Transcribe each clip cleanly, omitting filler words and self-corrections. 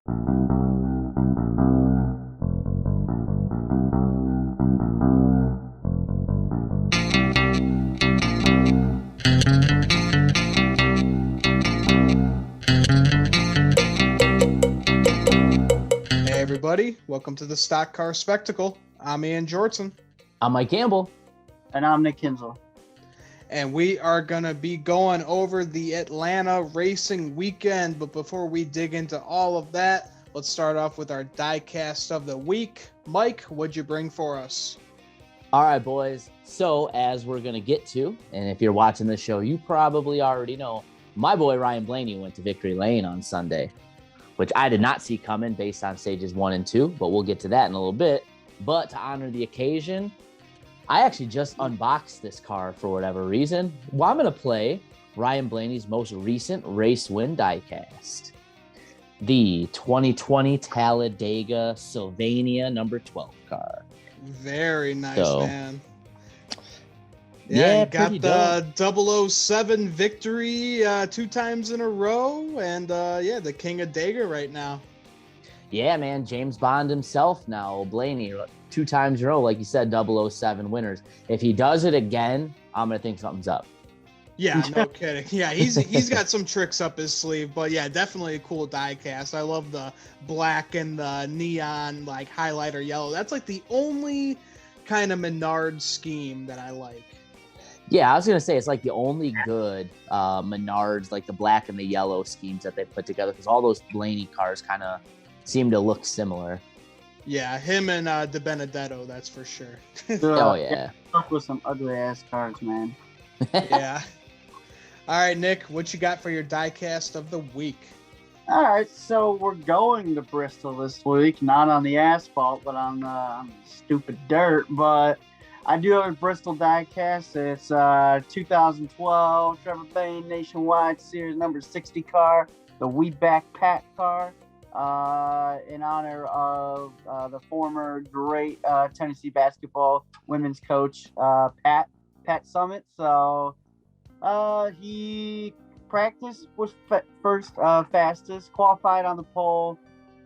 Hey everybody, welcome to the Stock Car Spectacle. I'm Ian Jortson. I'm Mike Campbell. And I'm Nick Kinsel. And we are going to be going over the Atlanta racing weekend. But before we dig into all of that, let's start off with our diecast of the week. Mike, what'd you bring for us? All right, boys. So as we're going to get to, and if you're watching this show, you probably already know, my boy Ryan Blaney went to Victory Lane on Sunday, which I did not see coming based on stages 1 and 2, but we'll get to that in a little bit. But to honor the occasion, I actually just unboxed this car for whatever reason. Well, I'm going to play Ryan Blaney's most recent race win diecast. The 2020 Talladega Sylvania number 12 car. Very nice, man. Yeah, got the 007 victory 2 times in a row. And the king of Dega right now. Yeah, man. James Bond himself now, Blaney, 2 times in a row, like you said, 007 winners. If he does it again, I'm going to think something's up. Yeah, no kidding. Yeah, he's got some tricks up his sleeve, but yeah, definitely a cool diecast. I love the black and the neon like highlighter yellow. That's like the only kind of Menard scheme that I like. Yeah, I was going to say it's like the only good Menards, like the black and the yellow schemes that they put together, because all those Blaney cars kind of seem to look similar. Yeah, him and De Benedetto, that's for sure. Oh, yeah. Fuck with some ugly-ass cars, man. Yeah. All right, Nick, what you got for your diecast of the week? All right, so we're going to Bristol this week, not on the asphalt, but on the stupid dirt. But I do have a Bristol diecast. It's 2012 Trevor Bayne Nationwide Series number 60 car, the We Back Pat car, in honor of the former great Tennessee basketball women's coach, Pat Summitt. So he practiced, was first fastest, qualified on the pole,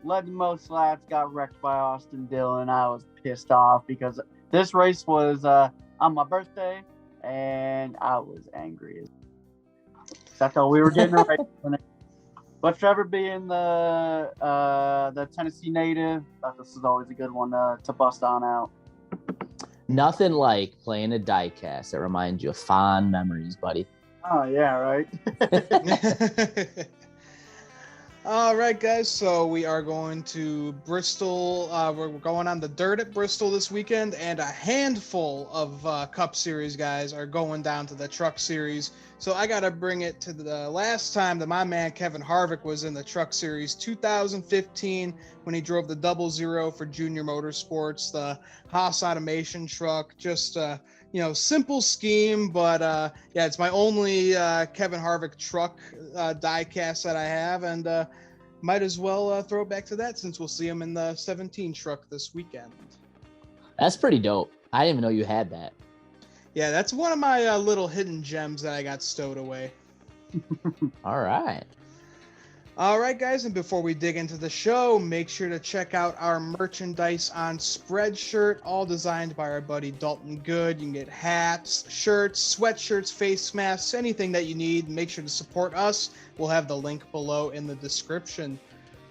led the most laps, got wrecked by Austin Dillon. I was pissed off because this race was on my birthday, and I was angry. I thought we were getting it right. But Trevor being the Tennessee native, I thought this is always a good one to bust on out. Nothing like playing a diecast that reminds you of fond memories, buddy. Oh, yeah, right. All right, guys, so we are going to Bristol. We're going on the dirt at Bristol this weekend, and a handful of Cup Series guys are going down to the Truck Series. So I got to bring it to the last time that my man Kevin Harvick was in the Truck Series, 2015, when he drove the 00 for Junior Motorsports, the Haas Automation truck. Just simple scheme, but yeah, it's my only Kevin Harvick truck diecast that I have, and might as well throw it back to that since we'll see him in the 17 truck this weekend. That's pretty dope. I didn't even know you had that. Yeah, that's one of my little hidden gems that I got stowed away. All right. All right, guys, and before we dig into the show, make sure to check out our merchandise on Spreadshirt, all designed by our buddy Dalton Good. You can get hats, shirts, sweatshirts, face masks, anything that you need. Make sure to support us. We'll have the link below in the description.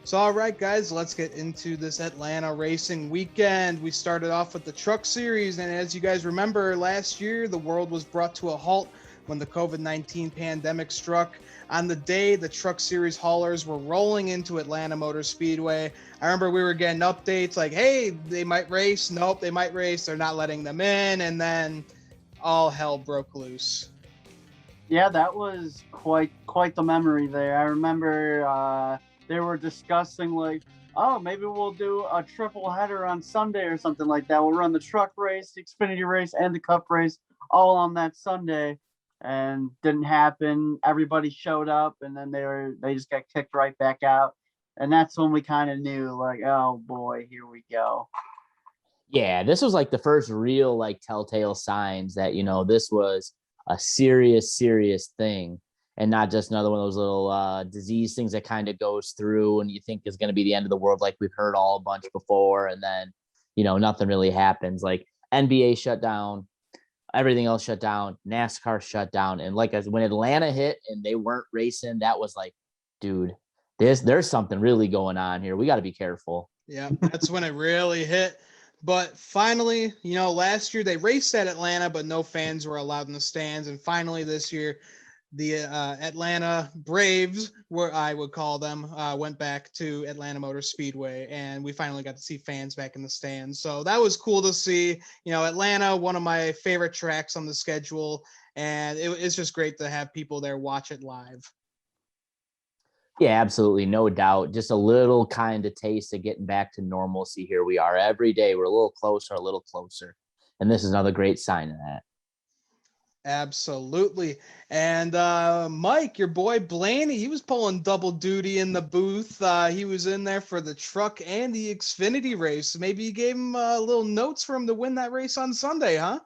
So, all right, guys, let's get into this Atlanta racing weekend. We started off with the Truck Series, and as you guys remember, last year, the world was brought to a halt when the COVID-19 pandemic struck. On the day the Truck Series haulers were rolling into Atlanta Motor Speedway, I remember we were getting updates like, hey, they might race. Nope, they might race. They're not letting them in. And then all hell broke loose. Yeah, that was quite the memory there. I remember they were discussing like, oh, maybe we'll do a triple header on Sunday or something like that. We'll run the truck race, the Xfinity race, and the Cup race all on that Sunday. And didn't happen. Everybody showed up, and then they just got kicked right back out. And that's when we kind of knew, like, oh boy, here we go. Yeah, this was like the first real like telltale signs that this was a serious thing. and not just another one of those little disease things that kind of goes through and you think is going to be the end of the world, like we've heard all a bunch before. And then, nothing really happens. Like NBA shut down, everything else shut down, NASCAR shut down. And like when Atlanta hit and they weren't racing, that was like, dude, there's something really going on here. We got to be careful. Yeah, that's when it really hit. But finally, last year they raced at Atlanta, but no fans were allowed in the stands. And finally this year, the Atlanta Braves, where I would call them, went back to Atlanta Motor Speedway, and we finally got to see fans back in the stands. So that was cool to see. Atlanta, one of my favorite tracks on the schedule, and it's just great to have people there watch it live. Yeah, absolutely. No doubt. Just a little kind of taste of getting back to normalcy. Here we are every day. We're a little closer. And this is another great sign of that. Absolutely. And Mike, your boy Blaney, he was pulling double duty in the booth. He was in there for the truck and the Xfinity race. Maybe you gave him little notes for him to win that race on Sunday, huh?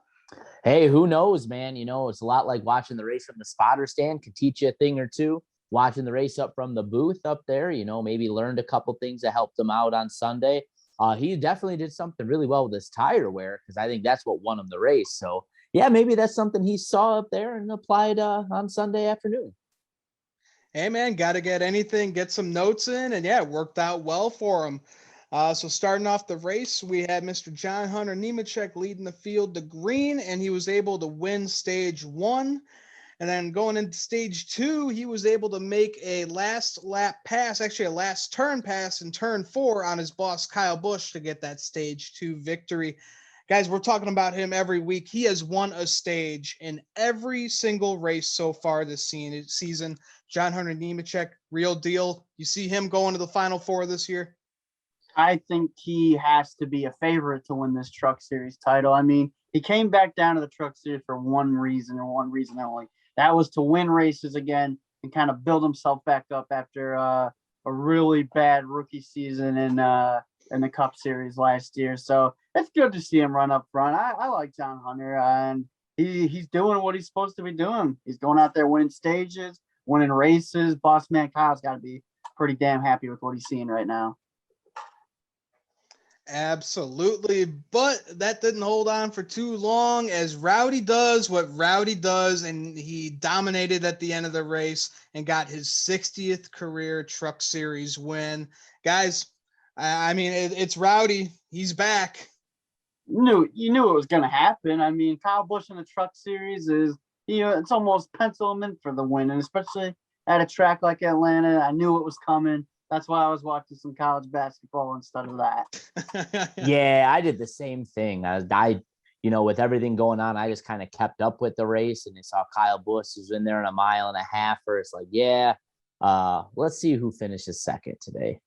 Hey, who knows, man? It's a lot like watching the race from the spotter stand, could teach you a thing or two. Watching the race up from the booth up there, maybe learned a couple things that helped him out on Sunday. He definitely did something really well with his tire wear, because I think that's what won him the race. So yeah, maybe that's something he saw up there and applied on Sunday afternoon. Hey man, got to get some notes in, and yeah, it worked out well for him. So starting off the race, we had Mr. John Hunter Nemechek leading the field to green, and he was able to win stage 1. And then going into stage 2, he was able to make a last lap pass, actually a last turn pass in turn 4 on his boss, Kyle Busch, to get that stage 2 victory. Guys, we're talking about him every week. He has won a stage in every single race so far this season. John Hunter Nemechek, real deal. You see him going to the Final Four this year? I think he has to be a favorite to win this Truck Series title. I mean, he came back down to the Truck Series for one reason and one reason only. That was to win races again and kind of build himself back up after a really bad rookie season in the Cup Series last year. So it's good to see him run up front. I like John Hunter, and he's doing what he's supposed to be doing. He's going out there winning stages, winning races. Boss man Kyle's got to be pretty damn happy with what he's seeing right now. Absolutely, but that didn't hold on for too long, as Rowdy does what Rowdy does, and he dominated at the end of the race and got his 60th career Truck Series win. Guys, I mean, it's Rowdy. He's back. You knew it was going to happen. I mean, Kyle Busch in the Truck Series is, it's almost pencil him in for the win, and especially at a track like Atlanta. I knew it was coming. That's why I was watching some college basketball instead of that. Yeah, I did the same thing. I with everything going on, I just kind of kept up with the race, and I saw Kyle Busch was in there in a mile and a half. It's like, yeah, let's see who finishes second today.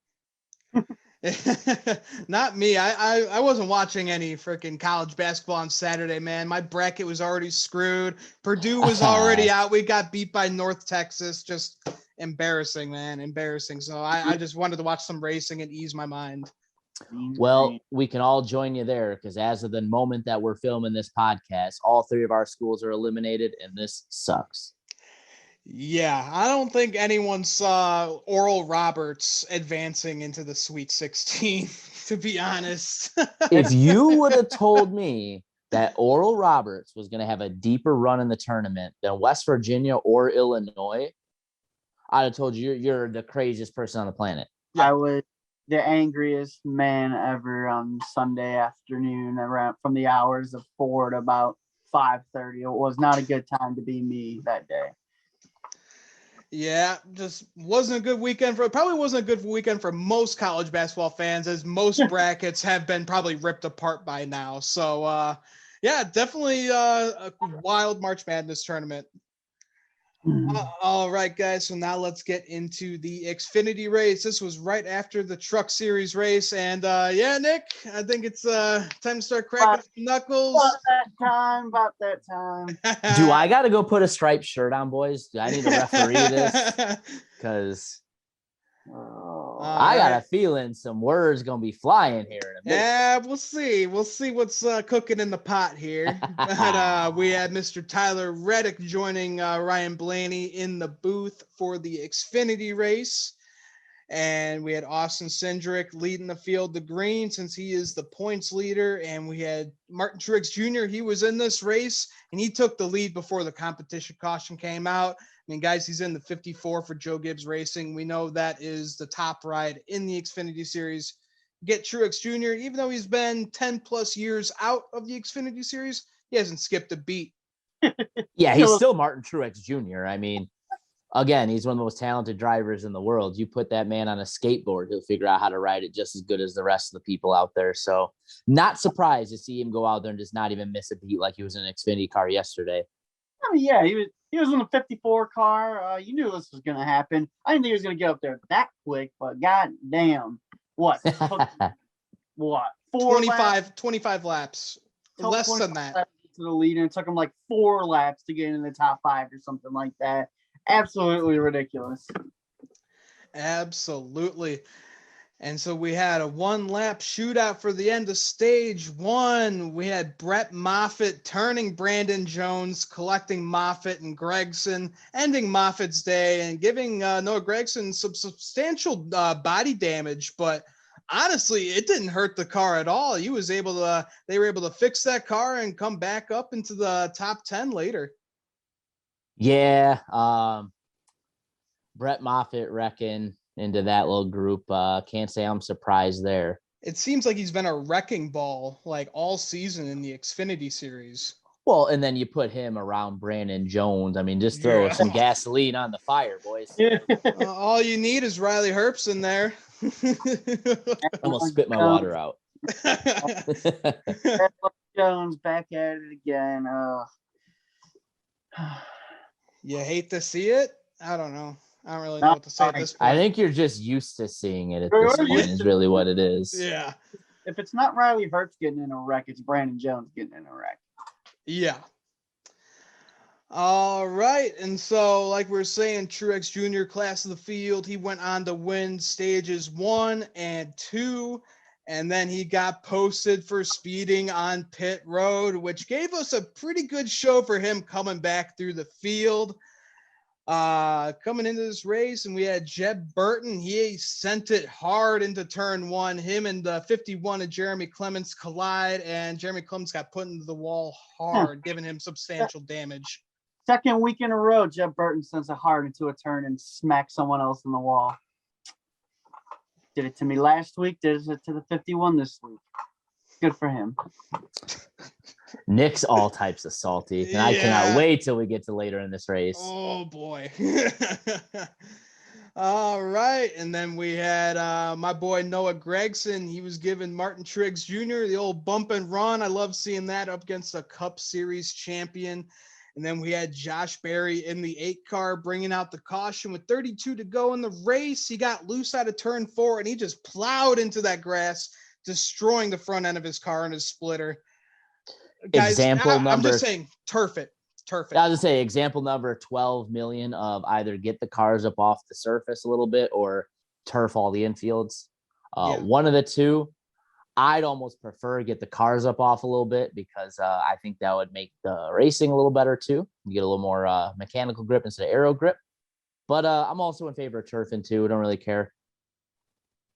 Not me. I wasn't watching any freaking college basketball on Saturday, man. My bracket was already screwed. Purdue was already out. We got beat by North Texas. Just embarrassing, man. Embarrassing. So I just wanted to watch some racing and ease my mind. Well, we can all join you there, because as of the moment that we're filming this podcast, all 3 of our schools are eliminated, and this sucks. Yeah, I don't think anyone saw Oral Roberts advancing into the Sweet 16, to be honest. If you would have told me that Oral Roberts was going to have a deeper run in the tournament than West Virginia or Illinois, I'd have told you you're the craziest person on the planet. I was the angriest man ever on Sunday afternoon, around from the hours of 4 to about 5:30. It was not a good time to be me that day. Yeah, just wasn't a good weekend probably wasn't a good weekend for most college basketball fans, as most brackets have been probably ripped apart by now. So, yeah, definitely a wild March Madness tournament. All right, guys. So now let's get into the Xfinity race. This was right after the Truck Series race. And yeah, Nick, I think it's time to start cracking some knuckles. About that time. Do I got to go put a striped shirt on, boys? Do I need to referee this? Because I got a feeling some words going to be flying here in a minute. Yeah, we'll see. We'll see what's cooking in the pot here. But we had Mr. Tyler Reddick joining Ryan Blaney in the booth for the Xfinity race. And we had Austin Cindric leading the field to green since he is the points leader. And we had Martin Truex Jr. He was in this race, and he took the lead before the competition caution came out. I mean, guys, he's in the 54 for Joe Gibbs Racing. We know that is the top ride in the Xfinity Series. Get Truex Jr., even though he's been 10-plus years out of the Xfinity Series, he hasn't skipped a beat. Yeah, he's still Martin Truex Jr. I mean, again, he's one of the most talented drivers in the world. You put that man on a skateboard, he'll figure out how to ride it just as good as the rest of the people out there. So not surprised to see him go out there and just not even miss a beat like he was in an Xfinity car yesterday. I mean, yeah, he was in the 54 car. You knew this was going to happen. I didn't think he was going to get up there that quick, but goddamn, what? What? 25 laps. Less than that. To the lead, and it took him like 4 laps to get in the top 5 or something like that. Absolutely ridiculous. Absolutely. And so we had a 1-lap shootout for the end of stage 1. We had Brett Moffitt turning Brandon Jones, collecting Moffitt and Gregson, ending Moffitt's day and giving Noah Gregson some substantial body damage. But honestly, it didn't hurt the car at all. They were able to fix that car and come back up into the top 10 later. Yeah. Brett Moffitt wrecking into that little group. Can't say I'm surprised there. It seems like he's been a wrecking ball like all season in the Xfinity Series. Well, and then you put him around Brandon Jones. I mean, just throw some gasoline on the fire, boys. All you need is Riley Herbst in there. I'm going to spit my water out. Jones back at it again. You hate to see it? I don't know. I don't really know what to say at this point. I think you're just used to seeing it at this point is really what it is. Yeah. If it's not Riley Herbst getting in a wreck, it's Brandon Jones getting in a wreck. Yeah. All right. And so, like we were saying, Truex Jr. class of the field, he went on to win stages 1 and 2. And then he got posted for speeding on pit road, which gave us a pretty good show for him coming back through the field. Coming into this race, and we had Jeb Burton. He sent it hard into turn 1. Him and the 51 of Jeremy Clements collide, and Jeremy Clements got put into the wall hard, giving him substantial damage. Second week in a row, Jeb Burton sends it hard into a turn and smacks someone else in the wall. Did it to me last week, did it to the 51 this week. Good for him. Nick's all types of salty, and I cannot wait till we get to later in this race. Oh, boy. All right, and then we had my boy Noah Gregson. He was giving Martin Truex Jr. the old bump and run. I love seeing that up against a Cup Series champion. And then we had Josh Berry in the 8 car bringing out the caution with 32 to go in the race. He got loose out of turn 4, and he just plowed into that grass, destroying the front end of his car and his splitter. Guys, I'm just saying, turf it. I was going to say, example number 12 million of either get the cars up off the surface a little bit or turf all the infields. One of the two. I'd almost prefer get the cars up off a little bit because I think that would make the racing a little better too. You get a little more mechanical grip instead of aero grip. But I'm also in favor of turfing too. I don't really care.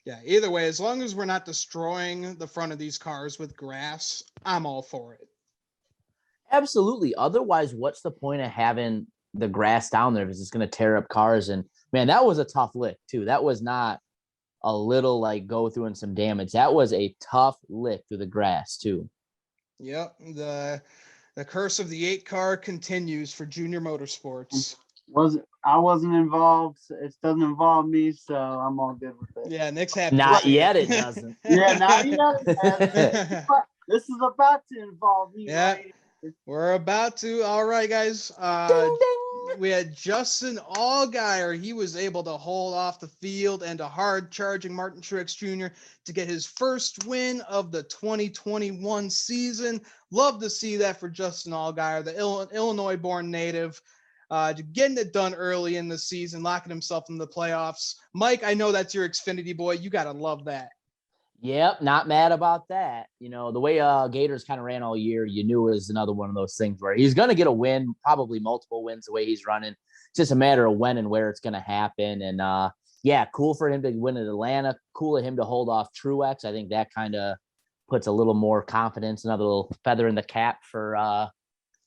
Yeah, either way, as long as we're not destroying the front of these cars with grass, I'm all for it. Absolutely. Otherwise, what's the point of having the grass down there if it's just going to tear up cars? And man, that was a tough lick too. That was not a little like go through and some damage. That was a tough lick through the grass too. Yep. The curse of the 8 car continues for Junior Motorsports. I wasn't involved. It doesn't involve me, so I'm all good with it. Yeah, Nick's happy. Not yet, it doesn't. Yeah, not yet. This is about to involve me. Yeah, right? We're about to. All right, guys. Ding, ding. We had Justin Allgaier. He was able to hold off the field and a hard-charging Martin Truex Jr. to get his first win of the 2021 season. Love to see that for Justin Allgaier, the Illinois-born native. getting it done early in the season, locking himself in the playoffs. Mike, I know that's your Xfinity boy. You got to love that. Yep, not mad about that. You know, the way Gators kind of ran all year, you knew it was another one of those things where he's going to get a win, probably multiple wins the way he's running. It's just a matter of when and where it's going to happen. And yeah, cool for him to win at Atlanta. Cool of him to hold off Truex. I think that kind of puts a little more confidence, another little feather in the cap for,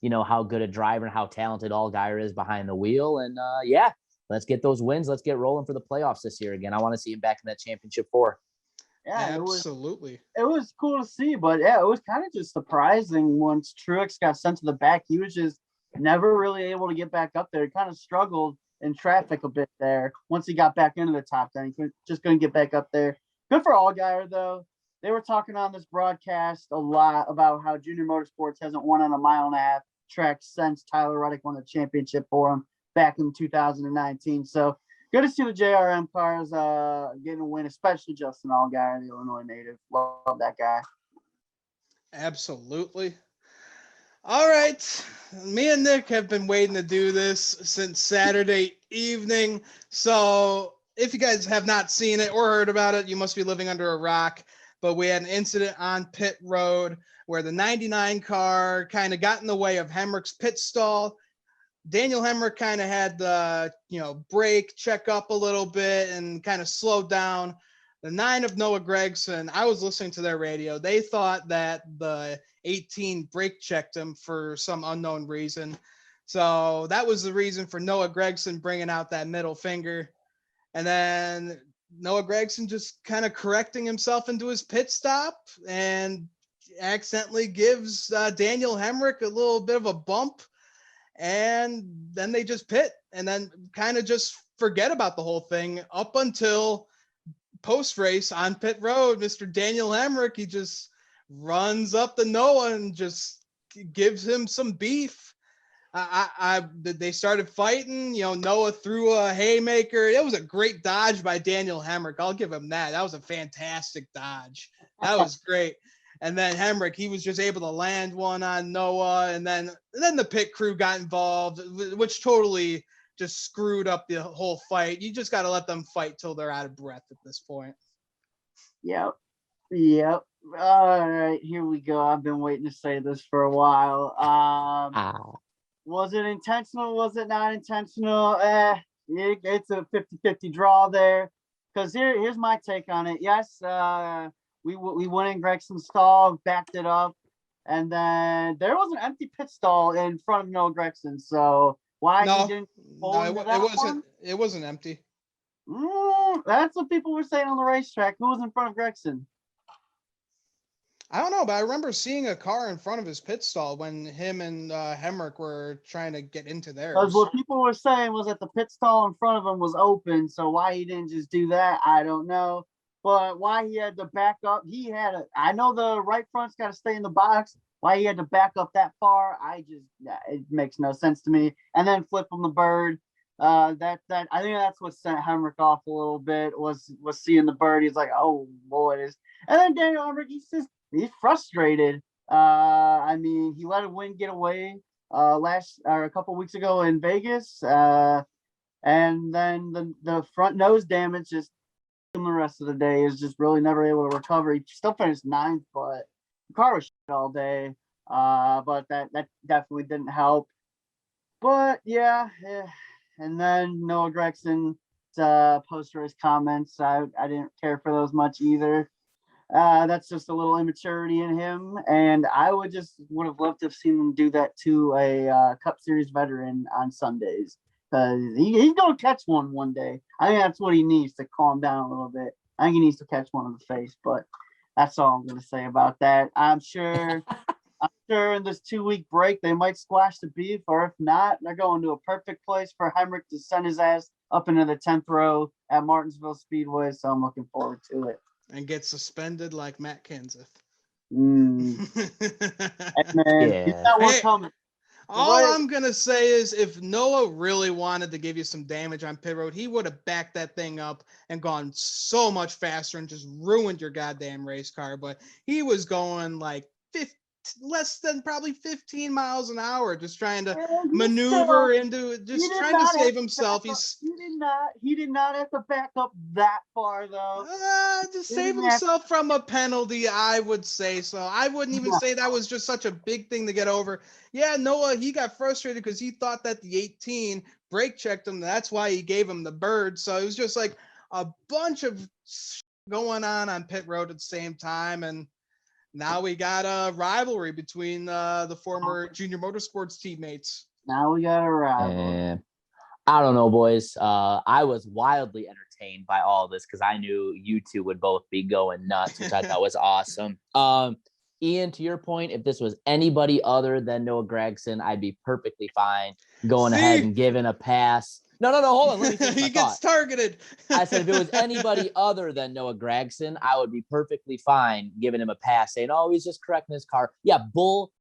you know, how good a driver and how talented Allgaier is behind the wheel. And yeah, let's get those wins. Let's get rolling for the playoffs this year again. I want to see him back in that championship 4. Yeah, absolutely. It was cool to see, but yeah, it was kind of just surprising once Truex got sent to the back. He was just never really able to get back up there. He kind of struggled in traffic a bit there. Once he got back into the top 10, he just couldn't get back up there. Good for Allgaier, though. They were talking on this broadcast a lot about how Junior Motorsports hasn't won on a 1.5-mile track since Tyler Reddick won the championship for him back in 2019. So good to see the JRM cars getting a win, especially Justin Allgaier, the Illinois native. Love that guy. Absolutely. All right. Me and Nick have been waiting to do this since Saturday evening. So if you guys have not seen it or heard about it, you must be living under a rock. But we had an incident on pit road where the 99 car kind of got in the way of Hemric's pit stall. Daniel Hemric kind of had the, brake, check up a little bit and kind of slowed down. The 9 of Noah Gregson, I was listening to their radio. They thought that the 18 brake checked him for some unknown reason. So that was the reason for Noah Gregson bringing out that middle finger. And then Noah Gregson just kind of correcting himself into his pit stop and accidentally gives Daniel Hemric a little bit of a bump. And then they just pit and then kind of just forget about the whole thing up until post-race on pit road. Mr. Daniel Hemric, he just runs up to Noah and just gives him some beef. They started fighting. Noah threw a haymaker. It was a great dodge by Daniel Hemric. I'll give him that. That was a fantastic dodge. That was great. And then Hemric, he was just able to land one on Noah. And then the pit crew got involved, which totally just screwed up the whole fight. You just got to let them fight till they're out of breath at this point. Yep. All right, here we go. I've been waiting to say this for a while. Was it intentional? Was it not intentional? It's a 50-50 draw there. Because here's my take on it. Yes, we went in Gregson's stall, backed it up, and then there was an empty pit stall in front of Noah Gregson. So why he didn't? It wasn't empty. That's what people were saying on the racetrack. Who was in front of Gregson? I don't know, but I remember seeing a car in front of his pit stall when him and Hemric were trying to get into theirs. Because what people were saying was that the pit stall in front of him was open, so why he didn't just do that, I don't know. But why he had to back up, I know the right front's got to stay in the box. Why he had to back up that far, it makes no sense to me. And then flip him the bird. I think that's what sent Hemric off a little bit was seeing the bird. He's like, oh boy, and then Daniel Hemric, he's frustrated. I mean, he let a win get away a couple weeks ago in Vegas, and then the front nose damage just the rest of the day is just really never able to recover. He still finished 9th, but the car was shit all day. But that definitely didn't help. But yeah. And then Noah Gregson's post-race comments, I didn't care for those much either. That's just a little immaturity in him, and I would have loved to have seen him do that to a Cup Series veteran on Sundays, because he's gonna catch one day. I think that's what he needs to calm down a little bit. I think he needs to catch one in the face, but that's all I'm gonna say about that. I'm sure in this 2-week break they might squash the beef, or if not, they're going to a perfect place for Hemric to send his ass up into the 10th row at Martinsville Speedway. So I'm looking forward to it. And get suspended like Matt Kenseth. Hey, man, Yeah. he's got one coming. All I'm going to say is if Noah really wanted to give you some damage on pit road, he would have backed that thing up and gone so much faster and just ruined your goddamn race car. But he was going like less than probably 15 miles an hour, just trying to And maneuver into, he just did trying to not have save to himself. back up. He's He did not have to back up that far though. to He save didn't have himself from a penalty, I would say. So I wouldn't even Yeah. say that was just such a big thing to get over. Yeah, Noah, he got frustrated because he thought that the 18 brake checked him. That's why he gave him the bird. So it was just like a bunch of going on pit road at the same time. And now we got a rivalry between the former junior motorsports teammates. Now we got a rival. And I don't know, boys. I was wildly entertained by all this because I knew you two would both be going nuts, which I thought was awesome. Ian, to your point, if this was anybody other than Noah Gregson, I'd be perfectly fine going ahead and giving a pass. No, hold on. Let me finish my He gets thought. targeted. I said if it was anybody other than Noah Gregson, I would be perfectly fine giving him a pass, saying, "Oh, he's just correcting his car." Yeah, bull,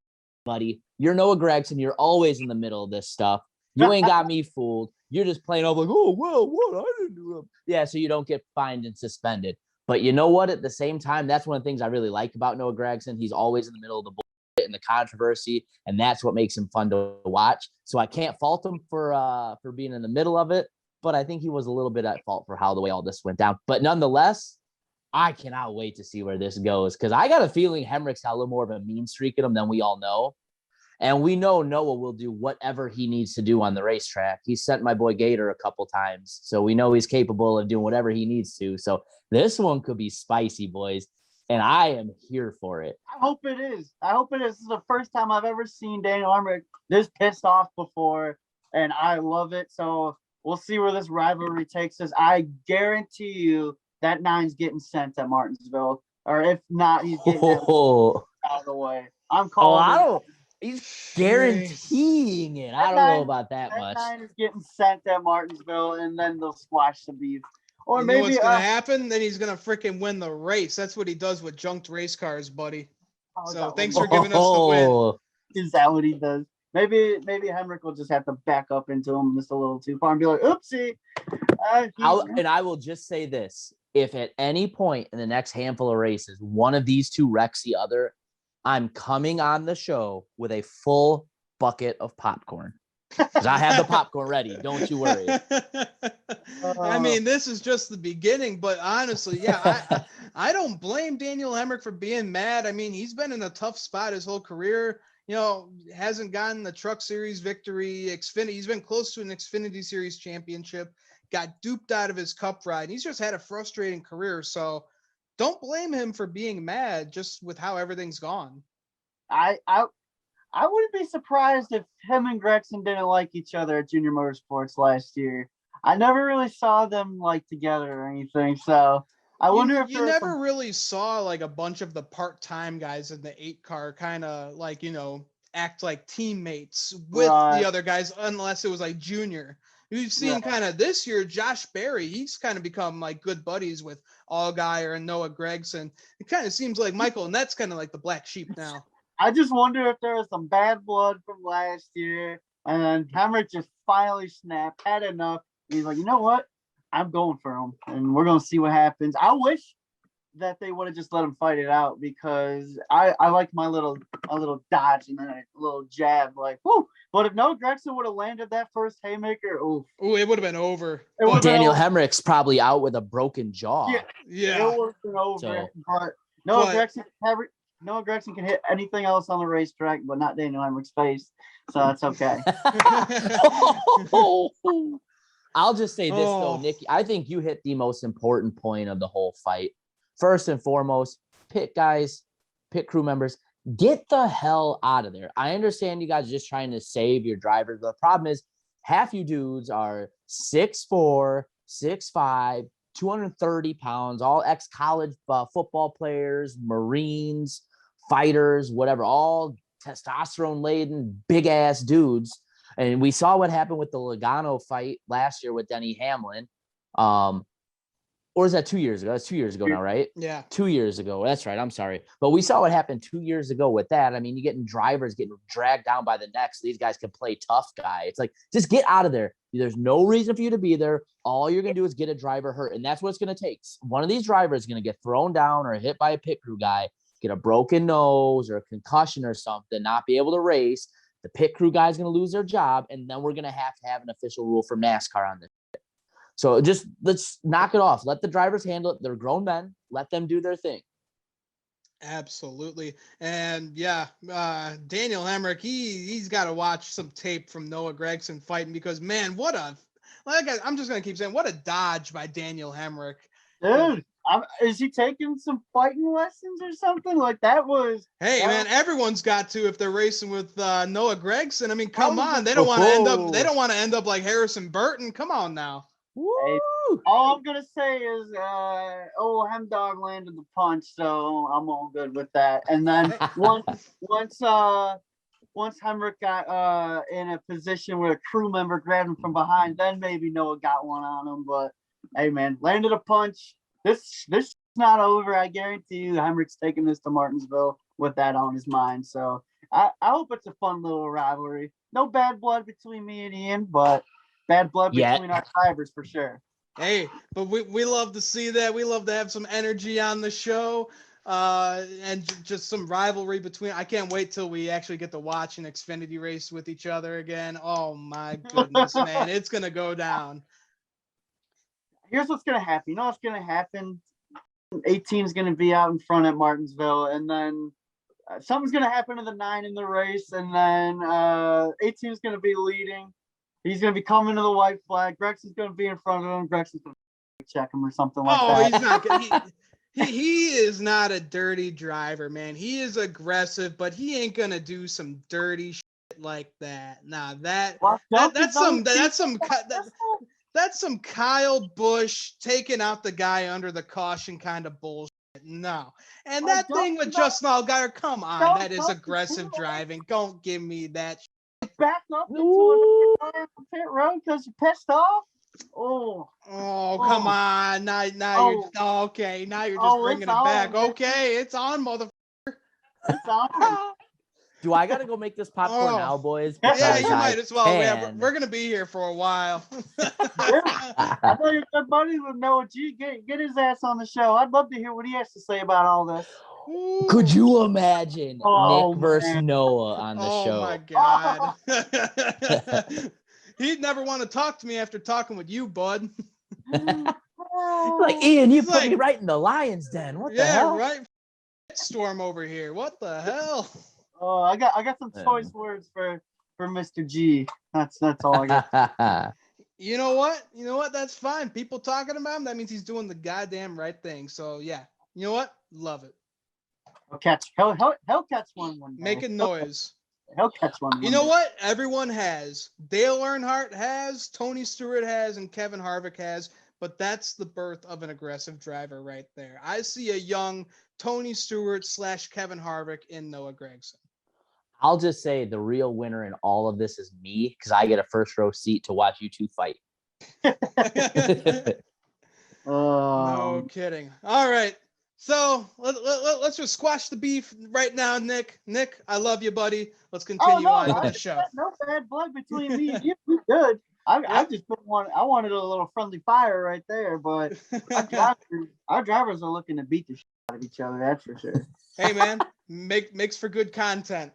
buddy. You're Noah Gregson. You're always in the middle of this stuff. You ain't got me fooled. You're just playing off like, "Oh, well, what? I didn't do it." Yeah, so you don't get fined and suspended. But you know what? At the same time, that's one of the things I really like about Noah Gregson. He's always in the middle of the bullshit and the controversy, and that's what makes him fun to watch. So I can't fault him for being in the middle of it, but I think he was a little bit at fault for how the way all this went down. But nonetheless, I cannot wait to see where this goes because I got a feeling Hemric's got a little more of a mean streak in him than we all know. And we know Noah will do whatever he needs to do on the racetrack. He sent my boy Gator a couple times, so we know he's capable of doing whatever he needs to. So this one could be spicy, boys, and I am here for it. I hope it is. This is the first time I've ever seen Daniel Hemric this pissed off before, and I love it. So we'll see where this rivalry takes us. I guarantee you that 9's getting sent at Martinsville, or if not, he's getting out of the way. I'm calling. He's guaranteeing it. I don't know about that much. That 9 is getting sent at Martinsville, and then they'll squash the beef. Or you maybe know what's gonna happen? Then he's gonna freaking win the race. That's what he does with junked race cars, buddy. So thanks for giving us the win. Is that what he does? Maybe Hemric will just have to back up into him just a little too far and be like, "Oopsie." And I will just say this: if at any point in the next handful of races, one of these two wrecks the other, I'm coming on the show with a full bucket of popcorn. Because I have the popcorn ready. Don't you worry. I mean, this is just the beginning, but honestly, yeah, I don't blame Daniel Hemric for being mad. I mean, he's been in a tough spot his whole career. You know, hasn't gotten the Truck Series victory. Xfinity, he's been close to an Xfinity Series championship. Got duped out of his Cup ride. He's just had a frustrating career. So don't blame him for being mad just with how everything's gone. I wouldn't be surprised if him and Gregson didn't like each other at Junior Motorsports last year. I never really saw them like together or anything. So I wonder if you never really saw like a bunch of the part-time guys in the 8 car kind of like, you know, act like teammates with the other guys, unless it was like Junior. We've seen kind of this year, Josh Berry, he's kind of become like good buddies with Allgaier and Noah Gregson. It kind of seems like Michael, and that's kind of like the black sheep now. I just wonder if there was some bad blood from last year, and then Hamrick just finally snapped, had enough. He's like, you know what? I'm going for him, and we're going to see what happens. I wish that they would have just let him fight it out because I like my little dodge and then a little jab, like, whoo. But if Noah Gregson would have landed that first haymaker, ooh, it would have been over. Daniel Hemric's probably out with a broken jaw. Yeah. It would have been over. So, but Noah Gregson can hit anything else on the racetrack, but not Daniel Hemric's face. So that's okay. I'll just say this, though, Nicky. I think you hit the most important point of the whole fight. First and foremost, pit guys, pit crew members, get the hell out of there. I understand you guys are just trying to save your drivers, but the problem is half you dudes are 6'4", 6'5", 230 pounds, all ex-college football players, Marines, fighters, whatever, all testosterone-laden, big-ass dudes. And we saw what happened with the Logano fight last year with Denny Hamlin. Or is that 2 years ago? That's 2 years ago now, right? Yeah. 2 years ago. That's right. I'm sorry. But we saw what happened 2 years ago with that. I mean, you're getting drivers getting dragged down by the neck so these guys can play tough guy. It's like, just get out of there. There's no reason for you to be there. All you're going to do is get a driver hurt. And that's what it's going to take. One of these drivers is going to get thrown down or hit by a pit crew guy. get a broken nose or a concussion or something, not be able to race. The pit crew guy's going to lose their job, and then we're going to have an official rule from NASCAR on this. So just let's knock it off. Let the drivers handle it. They're grown men. Let them do their thing. Absolutely. And yeah, Daniel Hemric, he's got to watch some tape from Noah Gregson fighting, because man, I'm just going to keep saying, what a dodge by Daniel Hemric. Dude, is he taking some fighting lessons or something? Like that was. Hey man, everyone's got to if they're racing with Noah Gregson. I mean, come on, they don't want to end up. They don't want to end up like Harrison Burton. Come on now. Hey, all I'm gonna say is, Hemdog landed the punch, so I'm all good with that. And then once Hemrick got in a position where a crew member grabbed him from behind, then maybe Noah got one on him. But hey, man, landed a punch. This is not over. I guarantee you, Hemrick's taking this to Martinsville with that on his mind. So I hope it's a fun little rivalry. No bad blood between me and Ian, but bad blood between our drivers for sure. Hey, but we love to see that. We love to have some energy on the show, and just some rivalry between. I can't wait till we actually get to watch an Xfinity race with each other again. Oh my goodness, man, it's gonna go down. Here's what's gonna happen. You know what's gonna happen? 18 is gonna be out in front at Martinsville, and then something's gonna happen to the 9 in the race, and then 18 is gonna be leading. He's going to be coming to the white flag. Gregson's going to be in front of him. Gregson's going to check him or something like that. Oh, he's not. He is not a dirty driver, man. He is aggressive, but he ain't going to do some dirty shit like that. Nah, that's some Kyle Busch taking out the guy under the caution kind of bullshit. No. And that thing with Justin Allgaier, come on. That is aggressive driving. Don't give me that shit. Back up into a pit road because you're pissed off. Oh, come on! Now you're okay. Now you're just bringing it back. Okay, it's on, motherfucker. It's on. Do I gotta go make this popcorn now, boys? Yeah, you might as well. Yeah, we're gonna be here for a while. I thought your good buddy would know. Gee, get his ass on the show. I'd love to hear what he has to say about all this. Ooh. Could you imagine Nick versus Noah on the show? Oh my God. He'd never want to talk to me after talking with you, bud. Like, Ian, you put me right in the lion's den. What the hell? Yeah, right. Storm over here. What the hell? Oh, I got some choice words for Mr. G. That's all I got. You know what? That's fine. People talking about him, that means he's doing the goddamn right thing. So yeah. You know what? Love it. He'll catch one day. Making noise. He'll catch one. You know what? Everyone has. Dale Earnhardt has, Tony Stewart has, and Kevin Harvick has. But that's the birth of an aggressive driver right there. I see a young Tony Stewart / Kevin Harvick in Noah Gregson. I'll just say the real winner in all of this is me, because I get a first row seat to watch you two fight. No kidding. All right. So let's just squash the beef right now, Nick. Nick, I love you, buddy. Let's continue on with the show. No bad blood between me and you. We're good. I just I wanted a little friendly fire right there, but our drivers are looking to beat the shit out of each other. That's for sure. Hey man, makes for good content.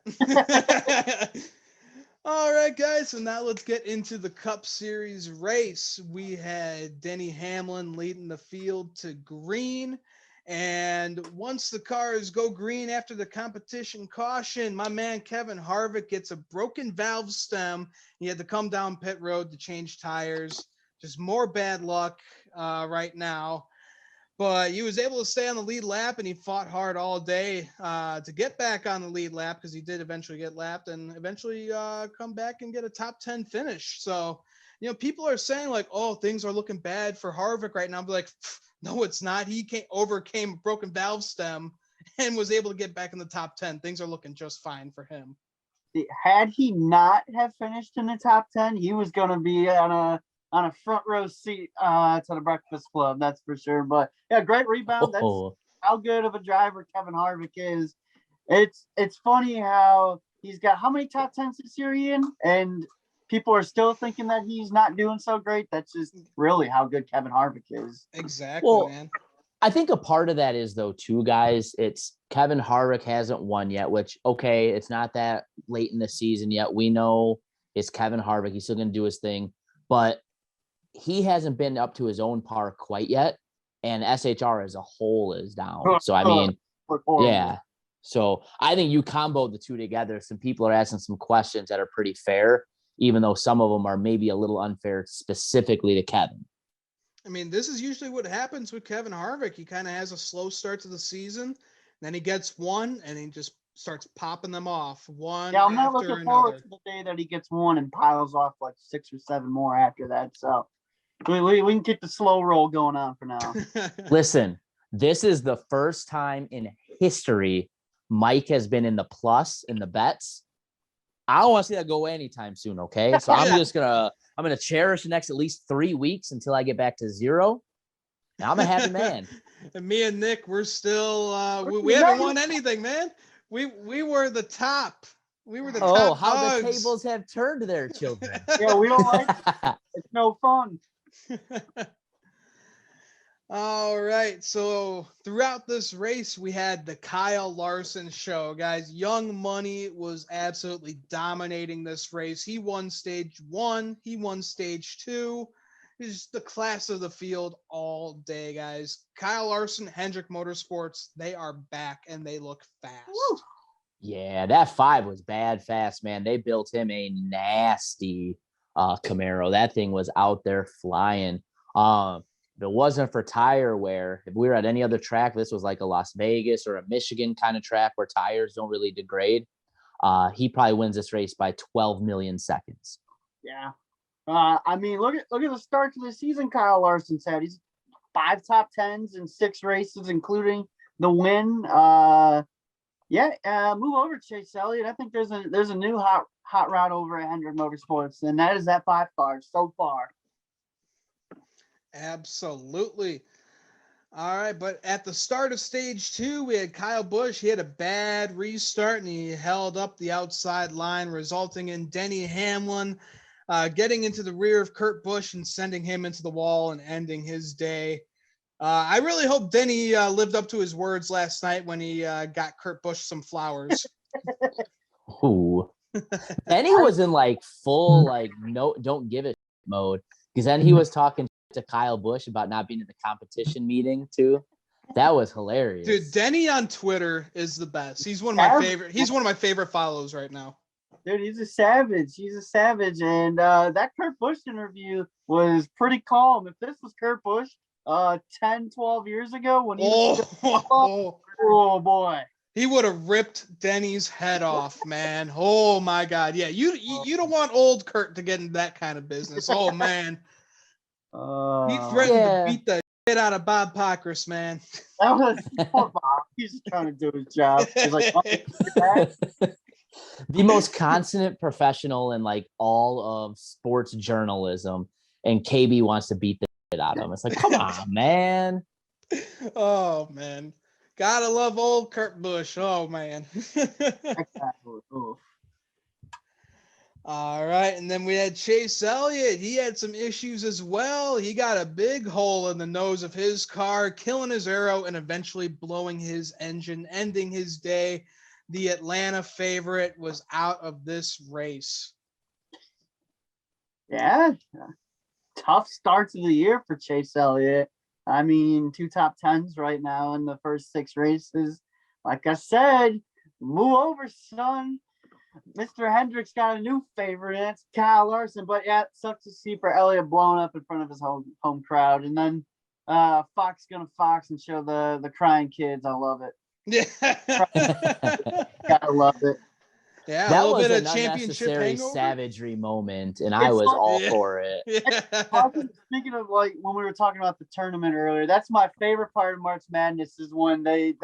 All right, guys. So now let's get into the Cup Series race. We had Denny Hamlin leading the field to green. And once the cars go green after the competition caution, my man Kevin Harvick gets a broken valve stem. He had to come down pit road to change tires. Just more bad luck right now. But he was able to stay on the lead lap, and he fought hard all day to get back on the lead lap, because he did eventually get lapped and eventually come back and get a top 10 finish. So, people are saying like, oh, things are looking bad for Harvick right now. I'm like, no, it's not. He overcame a broken valve stem and was able to get back in the top 10. Things are looking just fine for him. Had he not have finished in the top 10, he was going to be on a front row seat to the Breakfast Club. That's for sure. But yeah, great rebound. That's how good of a driver Kevin Harvick is. It's funny how he's got how many top 10s this year, Ian? And people are still thinking that he's not doing so great. That's just really how good Kevin Harvick is. Exactly, man. I think a part of that is, though, too, guys, it's Kevin Harvick hasn't won yet, which, okay, it's not that late in the season yet. We know it's Kevin Harvick. He's still going to do his thing, but he hasn't been up to his own par quite yet, and SHR as a whole is down. So, I mean, yeah. So I think you combo the two together. Some people are asking some questions that are pretty fair, even though some of them are maybe a little unfair specifically to Kevin. I mean, this is usually what happens with Kevin Harvick. He kind of has a slow start to the season, then he gets one, and he just starts popping them off one I'm not after looking another. forward to the day that he gets one and piles off like 6 or 7 more after that. So we can keep the slow roll going on for now. Listen, this is the first time in history Mike has been in the plus in the bets. I don't want to see that go away anytime soon, okay? So I'm gonna cherish the next at least 3 weeks until I get back to 0. And I'm a happy man. And me and Nick, we're still we haven't won anything, man. We were the top. We were the top. Oh, how dogs. the tables have turned there, children. Yeah, we don't like it. It's no fun. All right. So throughout this race, we had the Kyle Larson show, guys. Young Money was absolutely dominating this race. He won stage 1. He won stage 2. He's the class of the field all day, guys. Kyle Larson, Hemric Motorsports, they are back and they look fast. Woo. Yeah, that 5 was bad fast, man. They built him a nasty Camaro. That thing was out there flying. If it wasn't for tire wear, if we were at any other track, this was like a Las Vegas or a Michigan kind of track where tires don't really degrade. He probably wins this race by 12 million seconds. Yeah. I mean, look at the start to the season Kyle Larson's had. He's 5 top 10s in 6 races, including the win. Move over, Chase Elliott. I think there's a new hot rod over at Hemric Motorsports, and that is that 5 car so far. Absolutely. All right, but at the start of stage 2, we had Kyle Busch. He had a bad restart, and he held up the outside line, resulting in Denny Hamlin getting into the rear of Kurt Busch and sending him into the wall and ending his day. I really hope Denny lived up to his words last night when he got Kurt Busch some flowers. Ooh. Denny was in like full no, don't give it mode, because then he was talking to Kyle Busch about not being in the competition meeting too. That was hilarious. Dude, Denny on Twitter is the best. He's one of my favorite. He's one of my favorite follows right now. Dude, he's a savage. And that Kurt Busch interview was pretty calm. If this was Kurt Busch 10, 12 years ago when he was oh boy. He would have ripped Denny's head off, man. Oh my God. Yeah, you don't want old Kurt to get in that kind of business. Oh man. He threatened to beat the shit out of Bob Pockrass, man. That was poor Bob. He's just trying to do his job. He's like, the most consummate professional in like all of sports journalism, and KB wants to beat the shit out of him. It's like, come on, man. Oh man. Gotta love old Kurt Busch. Oh man. All right, and then we had Chase Elliott. He had some issues as well. He got a big hole in the nose of his car, killing his aero and eventually blowing his engine, ending his day. The Atlanta favorite was out of this race. Yeah, tough start to the year for Chase Elliott. I mean, 2 top 10s right now in the first 6 races. Like I said, move over, son. Mr. Hendrick's got a new favorite, and it's Kyle Larson. But yeah, it sucks to see for Eliot blown up in front of his home crowd. And then Fox gonna Fox and show the crying kids. I love it. Yeah. Gotta love it. Yeah, that a little was bit an of championship unnecessary hangover. savagery moment, and I was all for it. Yeah. Speaking of like when we were talking about the tournament earlier, that's my favorite part of March Madness is when they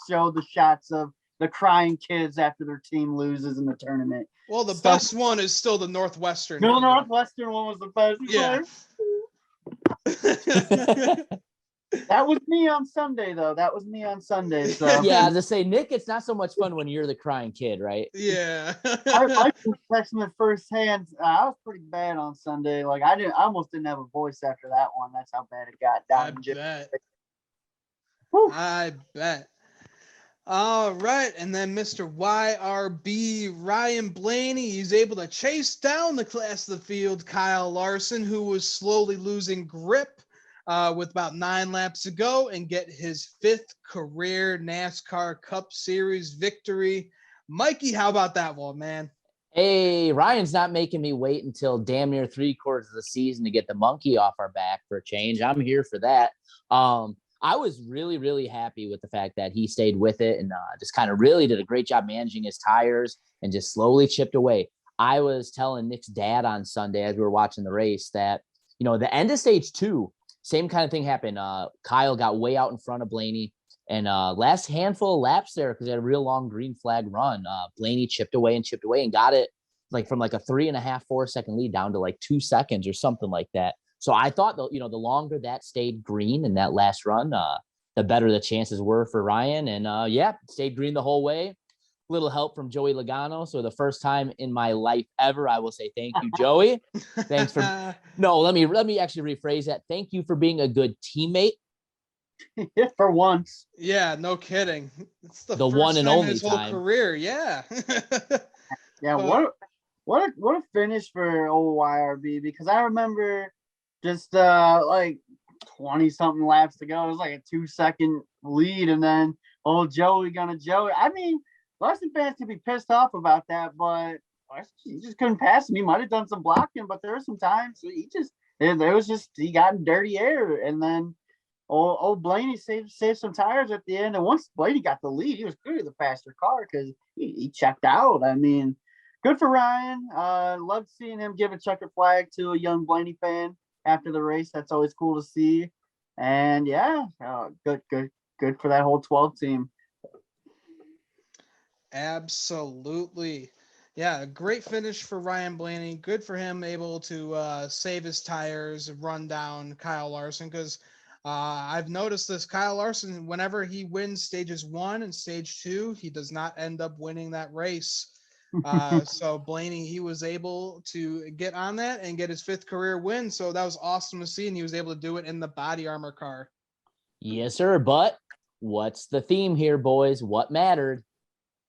show the shots of the crying kids after their team loses in the tournament. Well, the best one is still the Northwestern. The Northwestern one was the best. Yeah. That was me on Sunday, though. So. Yeah, to say, Nick, it's not so much fun when you're the crying kid, right? Yeah. I texted him firsthand. I was pretty bad on Sunday. Like I almost didn't have a voice after that one. That's how bad it got down. Whew. I bet. All right, and then Mr. YRB Ryan Blaney, he's able to chase down the class of the field, Kyle Larson, who was slowly losing grip with about 9 laps to go, and get his 5th career NASCAR Cup Series victory. Mikey, how about that one, man? Hey, Ryan's not making me wait until damn near 3/4 of the season to get the monkey off our back for a change. I'm here for that. I was really, really happy with the fact that he stayed with it and just kind of really did a great job managing his tires and just slowly chipped away. I was telling Nick's dad on Sunday as we were watching the race that, the end of stage 2, same kind of thing happened. Kyle got way out in front of Blaney. And last handful of laps there, because they had a real long green flag run, Blaney chipped away and got it from a 3.5, 4-second lead down to 2 seconds or something like that. So I thought, the longer that stayed green in that last run, the better the chances were for Ryan. And stayed green the whole way. Little help from Joey Logano. So the first time in my life ever, I will say thank you, Joey. Thanks for let me actually rephrase that. Thank you for being a good teammate. For once. Yeah, no kidding. It's the The first one and time only in his whole time. career. Yeah. Yeah, what a finish for old YRB, because I remember just 20 something laps to go. It was like a 2-second lead, and then old Joey. I mean, Larson fans could be pissed off about that, but he just couldn't pass him. He might have done some blocking, but there were some times he got in dirty air, and then old Blaney saved some tires at the end. And once Blaney got the lead, he was clearly the faster car because he checked out. I mean, good for Ryan. Loved seeing him give a checkered flag to a young Blaney fan after the race. That's always cool to see. And good for that whole 12 team. Absolutely. Yeah, a great finish for Ryan Blaney. Good for him, able to save his tires, run down Kyle Larson, because I've noticed this. Kyle Larson, whenever he wins stages 1 and stage 2, he does not end up winning that race. So Blaney, he was able to get on that and get his 5th career win. So that was awesome to see, and he was able to do it in the body armor car. Yes, sir. But what's the theme here, boys? What mattered?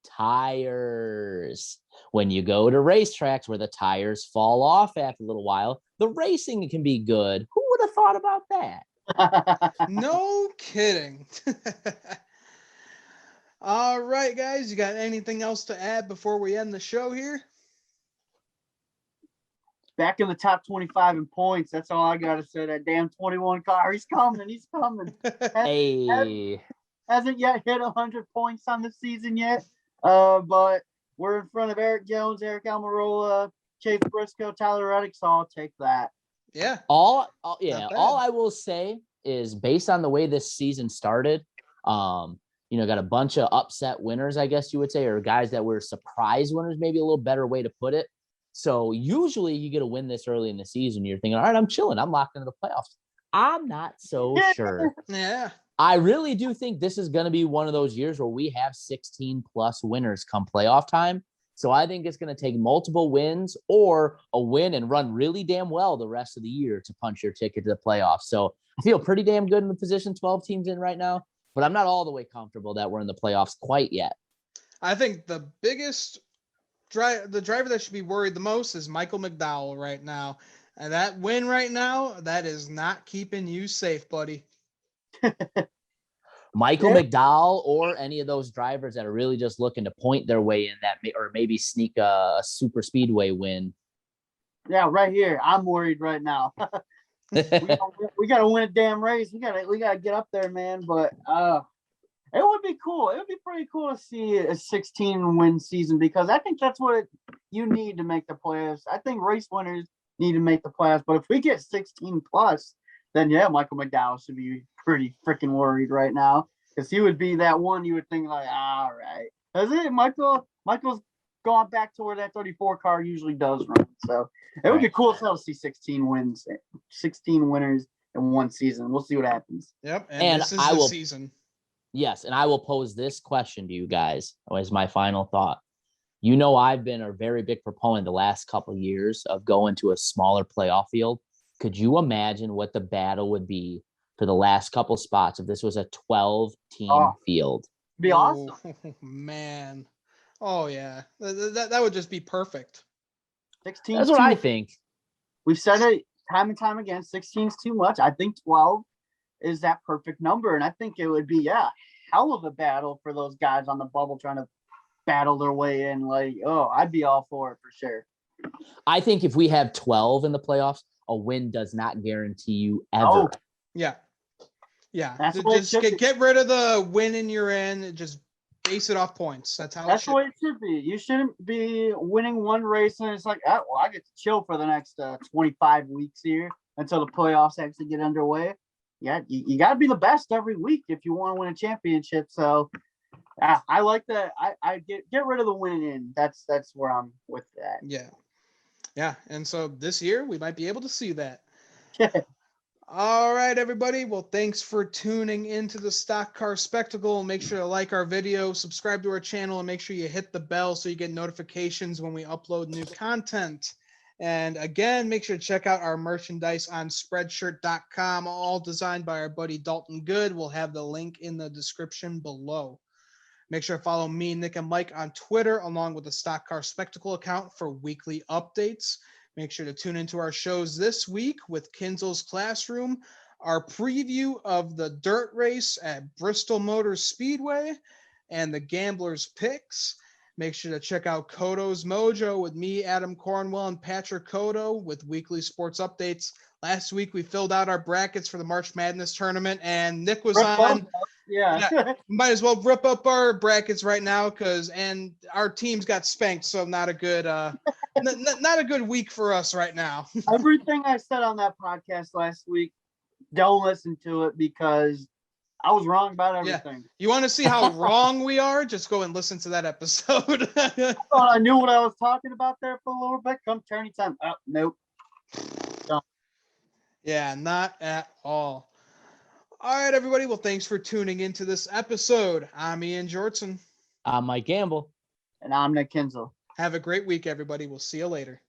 Tires. When you go to racetracks where the tires fall off after a little while, the racing can be good. Who would have thought about that? No kidding. All right, guys, you got anything else to add before we end the show here? Back in the top 25 in points. That's all I got to say. That damn 21 car. He's coming. Hey. Hasn't yet hit 100 points on the season yet. But we're in front of Eric Jones, Eric Almirola, Chase Briscoe, Tyler Reddick, so I'll take that. Yeah. All I will say is, based on the way this season started, got a bunch of upset winners, I guess you would say, or guys that were surprise winners, maybe a little better way to put it. So usually you get a win this early in the season, you're thinking, all right, I'm chilling, I'm locked into the playoffs. I'm not so sure. Yeah. I really do think this is going to be one of those years where we have 16 plus winners come playoff time. So I think it's going to take multiple wins or a win and run really damn well the rest of the year to punch your ticket to the playoffs. So I feel pretty damn good in the position 12 teams in right now, but I'm not all the way comfortable that we're in the playoffs quite yet. I think the biggest the driver that should be worried the most is Michael McDowell right now. And that win right now, that is not keeping you safe, buddy. Michael McDowell or any of those drivers that are really just looking to point their way in that, or maybe sneak a super speedway win. Yeah, right here. I'm worried right now. we gotta win a damn race. We gotta get up there, man. But it would be cool. It would be pretty cool to see a 16-win season, because I think that's what you need to make the playoffs. I think race winners need to make the playoffs. But if we get 16 plus, then yeah, Michael McDowell should be pretty freaking worried right now, because he would be that one you would think like, all right, that's it. Michael's gone back to where that 34 car usually does run. So it would be cool to see 16 winners in one season. We'll see what happens. Yep, and this is the season. Yes, and I will pose this question to you guys as my final thought. I've been a very big proponent the last couple of years of going to a smaller playoff field. Could you imagine what the battle would be for the last couple spots if this was a 12-team field. Be awesome. Oh, man. Oh, yeah. That would just be perfect. 16. That's what I think. We've said it time and time again. 16 is too much. I think 12 is that perfect number. And I think it would be, hell of a battle for those guys on the bubble trying to battle their way in. I'd be all for it for sure. I think if we have 12 in the playoffs, a win does not guarantee you ever. Oh. Yeah. That's just get rid of the win and you're in. Just base it off points. That's the way it should be. You shouldn't be winning one race and it's like, I get to chill for the next 25 weeks here until the playoffs actually get underway. Yeah, you got to be the best every week if you want to win a championship. So, I like that. I get rid of the winning in. That's where I'm with that. Yeah. And so this year we might be able to see that. All right, everybody. Well, thanks for tuning into the Stock Car Spectacle. Make sure to like our video, subscribe to our channel, and make sure you hit the bell so you get notifications when we upload new content. And again, make sure to check out our merchandise on Spreadshirt.com, all designed by our buddy Dalton Good. We'll have the link in the description below. Make sure to follow me, Nick, and Mike on Twitter, along with the Stock Car Spectacle account for weekly updates. Make sure to tune into our shows this week with Kinzel's Classroom, our preview of the dirt race at Bristol Motor Speedway, and the Gambler's Picks. Make sure to check out Kodo's Mojo with me, Adam Cornwell, and Patrick Kodo with weekly sports updates. Last week, we filled out our brackets for the March Madness tournament, and Nick was on. Yeah. Might as well rip up our brackets right now and our teams got spanked, so not a good not a good week for us right now. Everything I said on that podcast last week, don't listen to it because I was wrong about everything. Yeah. You want to see how wrong we are? Just go and listen to that episode. I thought I knew what I was talking about there for a little bit. Come tourney time. Oh, nope. Don't. Yeah, not at all. All right, everybody. Well, thanks for tuning into this episode. I'm Ian Jortson. I'm Mike Gamble. And I'm Nick Kinzel. Have a great week, everybody. We'll see you later.